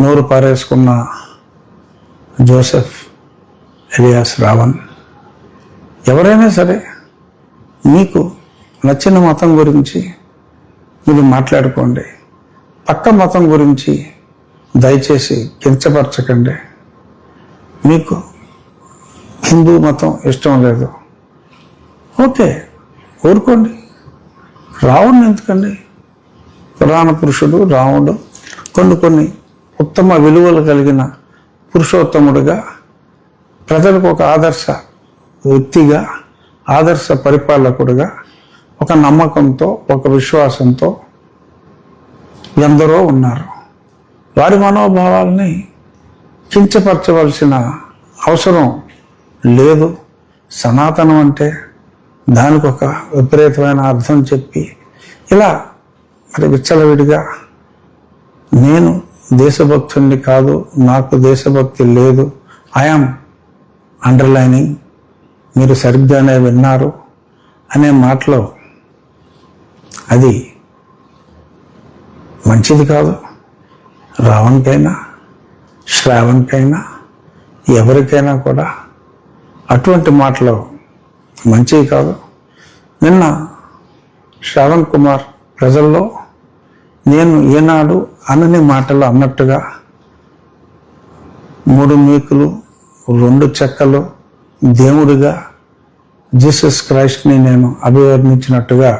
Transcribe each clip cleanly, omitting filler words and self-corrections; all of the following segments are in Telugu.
నోరు పారేసుకున్న జోసెఫ్ ఎలియాస్ రావణ్, ఎవరైనా సరే మీకు నచ్చిన మతం గురించి మీరు మాట్లాడుకోండి. పక్క మతం గురించి దయచేసి కించపరచకండి. మీకు హిందూ మతం ఇష్టం లేదు, ఓకే, ఊరుకోండి. రావణుని ఎందుకండి? పురాణ పురుషుడు రావణుడు కొన్ని ఉత్తమ విలువలు కలిగిన పురుషోత్తముడిగా, ప్రజలకు ఒక ఆదర్శ వ్యక్తిగా, ఆదర్శ పరిపాలకుడిగా, ఒక నమ్మకంతో, ఒక విశ్వాసంతో ఎందరో ఉన్నారు. వారి మనోభావాల్ని కించపరచవలసిన అవసరం లేదు. సనాతనం అంటే దానికి ఒక విపరీతమైన అర్థం చెప్పి ఇలా మరి విచ్చలవిడిగా నేను దేశభక్తుడిని కాదు, నాకు దేశభక్తి లేదు, ఐఆమ్ అండర్లైనింగ్, మీరు సరిగ్గానే విన్నారు అనే మాటలో అది మంచిది కాదు. రావణ్కైనా శ్రావణ్కైనా ఎవరికైనా కూడా అటువంటి మాటలు మంచివి కాదు. నిన్న శ్రావణ్ కుమార్ ప్రజల్లో నేను ఏనాడు అనని మాటలు అన్నట్టుగా 3 మేకులు 2 చెక్కలు దేవుడిగా జీసస్ క్రైస్ట్ని నేను అభివర్ణించినట్టుగా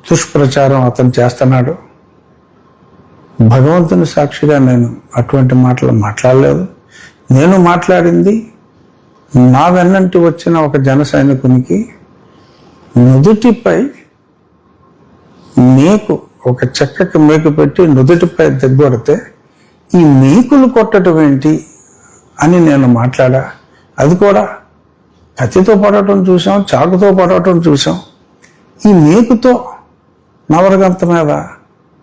దుష్ప్రచారం అతను చేస్తున్నాడు. భగవంతుని సాక్షిగా నేను అటువంటి మాటలు మాట్లాడలేదు. నేను మాట్లాడింది నా వెన్నంటి వచ్చిన ఒక జన సైనికునికి నుదుటిపై మేకు, ఒక చెక్కకి మేకు పెట్టి నుదుటిపై దగ్గొడితే ఈ మేకులు కొట్టడం ఏంటి అని నేను మాట్లాడా. అది కూడా కత్తితో పడటం చూసాం, చాకుతో పడటం చూసాం. ఈ మేకుతో నవరగంత మీద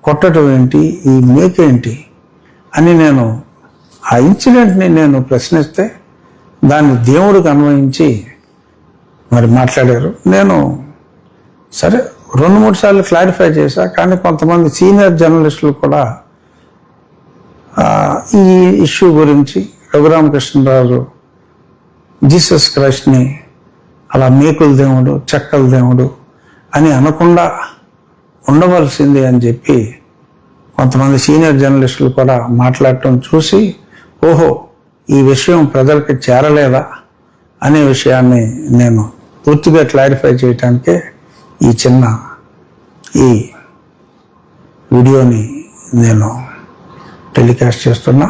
కొట్టడం ఏంటి, ఈ మేకేంటి అని నేను ఆ ఇన్సిడెంట్ని నేను ప్రశ్నిస్తే దాన్ని దేవుడికి అన్వయించి మరి మాట్లాడారు. నేను సరే 2-3 సార్లు క్లారిఫై చేశా. కానీ కొంతమంది సీనియర్ జర్నలిస్టులు కూడా ఈ ఇష్యూ గురించి రఘురామకృష్ణరాజు జీసస్ క్రైస్ట్ని అలా మేకుల దేవుడు, చెక్కల దేవుడు అని అనకుండా ఉండవలసింది అని చెప్పి కొంతమంది సీనియర్ జర్నలిస్టులు కూడా మాట్లాడటం చూసి, ఓహో, ఈ విషయం ప్రజలకి చేరలేదా అనే విషయాన్ని నేను పూర్తిగా క్లారిఫై చేయటానికే ఈ వీడియోని నేను టెలికాస్ట్ చేస్తున్నా.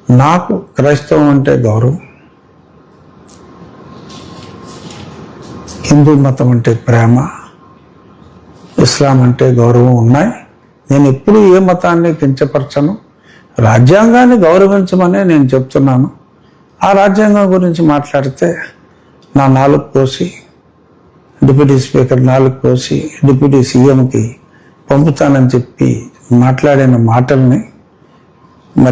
నాకు క్రైస్తవం అంటే గౌరవం, హిందూ మతం అంటే ప్రేమ, ఇస్లాం అంటే గౌరవం ఉన్నాయి. నేను ఎప్పుడు ఏ మతాన్ని కించపరచను. రాజ్యాంగాన్ని గౌరవించమనే నేను చెప్తున్నాను. ఆ రాజ్యాంగం గురించి మాట్లాడితే నా 4 కోసి డిప్యూటీ స్పీకర్ 4 కోసి డిప్యూటీ సీఎంకి పంపుతానని చెప్పి మాట్లాడిన మాటల్ని